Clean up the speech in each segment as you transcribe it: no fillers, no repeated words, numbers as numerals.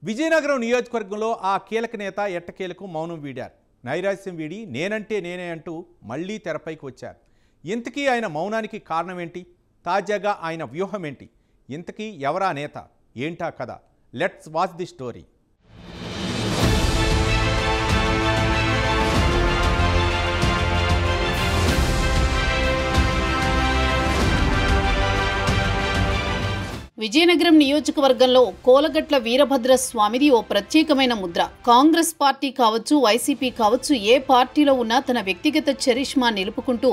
విజయనగరం నియోజకవర్గంలో ఆ కీలక నేత ఎట్టకేలకు మౌనం వీడారు. నైరాశ్యం వీడి నేనంటే నేనే అంటూ మళ్లీ తెరపైకి వచ్చారు. ఇంతకీ ఆయన మౌనానికి కారణం ఏంటి? తాజాగా ఆయన వ్యూహం ఏంటి? ఇంతకీ ఎవరా నేత? ఏంటా కథ? Let's watch the story. Vizianagaram నియోజకవర్గంలో కోలగట్ల వీరభద్ర స్వామిది ఓ ప్రత్యేకమైన ముద్ర. కాంగ్రెస్ పార్టీ కావచ్చు, వైసీపీ కావచ్చు, ఏ పార్టీలో ఉన్నా తన వ్యక్తిగత చరిష్మా నిలుపుకుంటూ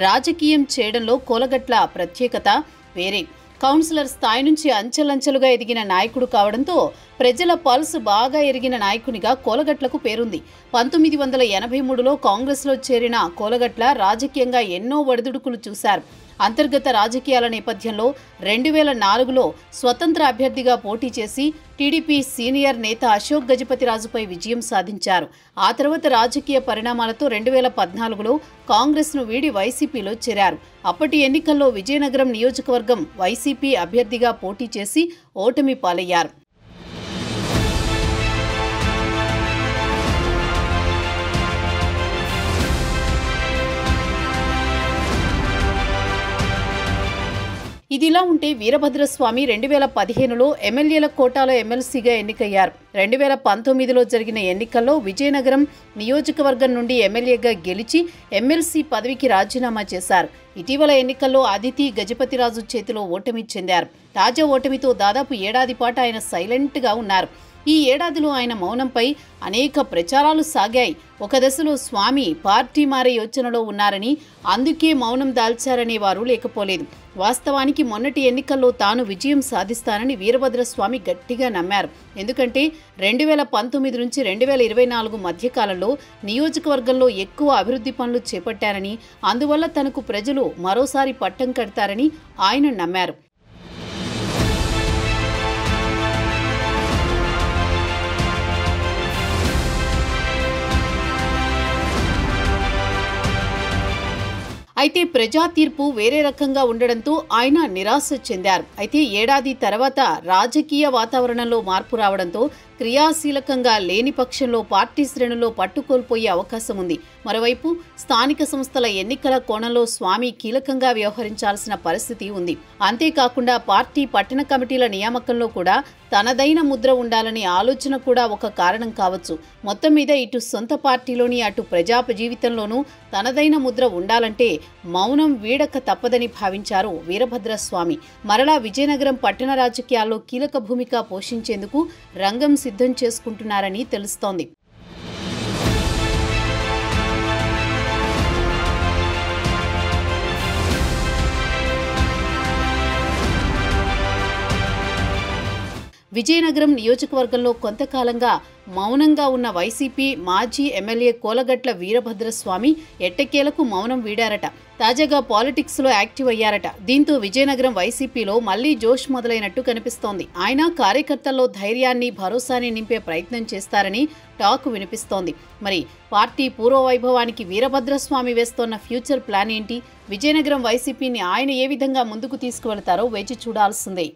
రాజకీయం చేయడంలో కోలగట్ల ప్రత్యేకత వేరే. కౌన్సిలర్ స్థాయి నుంచి అంచెలంచెలుగా ఎదిగిన నాయకుడు కావడంతో ప్రజల పల్స్ బాగా ఎరిగిన నాయకునిగా కోలగట్లకు పేరుంది. 1983లో కాంగ్రెస్లో చేరిన కోలగట్ల రాజకీయంగా ఎన్నో ఒడిదుడుకులు చూశారు. అంతర్గత రాజకీయాల నేపథ్యంలో 2004లో స్వతంత్ర అభ్యర్థిగా పోటీ చేసి టీడీపీ సీనియర్ నేత అశోక్ గజపతిరాజుపై విజయం సాధించారు. ఆ తర్వాత రాజకీయ పరిణామాలతో 2014లో కాంగ్రెస్ను వీడి వైసీపీలో చేరారు. అప్పటి ఎన్నికల్లో విజయనగరం నియోజకవర్గం వైసీపీ అభ్యర్థిగా పోటీ చేసి ఓటమి పాలయ్యారు. ఇదిలా ఉంటే వీరభద్రస్వామి 2015లో ఎమ్మెల్యేల కోటాలో ఎమ్మెల్సీగా ఎన్నికయ్యారు. 2019లో జరిగిన ఎన్నికల్లో విజయనగరం నియోజకవర్గం నుండి ఎమ్మెల్యేగా గెలిచి ఎమ్మెల్సీ పదవికి రాజీనామా చేశారు. ఇటీవల ఎన్నికల్లో అదితి గజపతిరాజు చేతిలో ఓటమి చెందారు. తాజా ఓటమితో దాదాపు ఏడాది పాటు ఆయన సైలెంట్గా ఉన్నారు. ఈ ఏడాదిలో ఆయన మౌనంపై అనేక ప్రచారాలు సాగాయి. ఒక దశలో స్వామి పార్టీ మారే యోచనలో ఉన్నారని, అందుకే మౌనం దాల్చారనే వారు లేకపోలేదు. వాస్తవానికి మొన్నటి ఎన్నికల్లో తాను విజయం సాధిస్తానని వీరభద్రస్వామి గట్టిగా నమ్మారు. ఎందుకంటే 2019 నుంచి 2024 మధ్యకాలంలో నియోజకవర్గంలో ఎక్కువ అభివృద్ధి పనులు చేపట్టారని, అందువల్ల తనకు ప్రజలు మరోసారి పట్టం కడతారని ఆయన నమ్మారు. అయితే ప్రజా తీర్పు వేరే రకంగా ఉండడంతో ఆయన నిరాశ చెందారు. అయితే ఏడాది తర్వాత రాజకీయ వాతావరణంలో మార్పు రావడంతో క్రియాశీలకంగా లేని పక్షంలో పార్టీ శ్రేణుల్లో పట్టుకోల్పోయే అవకాశం ఉంది. మరోవైపు స్థానిక సంస్థల ఎన్నికల కోణంలో స్వామి కీలకంగా వ్యవహరించాల్సిన పరిస్థితి ఉంది. అంతేకాకుండా పార్టీ పట్టణ కమిటీల నియామకంలో కూడా తనదైన ముద్ర ఉండాలనే ఆలోచన కూడా ఒక కారణం కావచ్చు. మొత్తం మీద ఇటు సొంత పార్టీలోని అటు ప్రజా జీవితంలోనూ తనదైన ముద్ర ఉండాలంటే మౌనం వీడక తప్పదని భావించారు వీరభద్రస్వామి. మరలా విజయనగరం పట్టణ రాజకీయాల్లో కీలక భూమిక పోషించేందుకు రంగం సిద్ధం చేసుకుంటున్నారని తెలుస్తోంది. విజయనగరం నియోజకవర్గంలో కొంతకాలంగా మౌనంగా ఉన్న వైసీపీ మాజీ ఎమ్మెల్యే కోలగట్ల వీరభద్రస్వామి ఎట్టకేలకు మౌనం వీడారట. తాజాగా పాలిటిక్స్లో యాక్టివ్ అయ్యారట. దీంతో విజయనగరం వైసీపీలో మళ్లీ జోష్ మొదలైనట్టు కనిపిస్తోంది. ఆయన కార్యకర్తల్లో ధైర్యాన్ని, భరోసాని నింపే ప్రయత్నం చేస్తారని టాక్ వినిపిస్తోంది. మరి పార్టీ పూర్వవైభవానికి వీరభద్రస్వామి వేస్తోన్న ఫ్యూచర్ ప్లాన్ ఏంటి? విజయనగరం వైసీపీని ఆయన ఏ విధంగా ముందుకు తీసుకువెళతారో వేచి చూడాల్సిందే.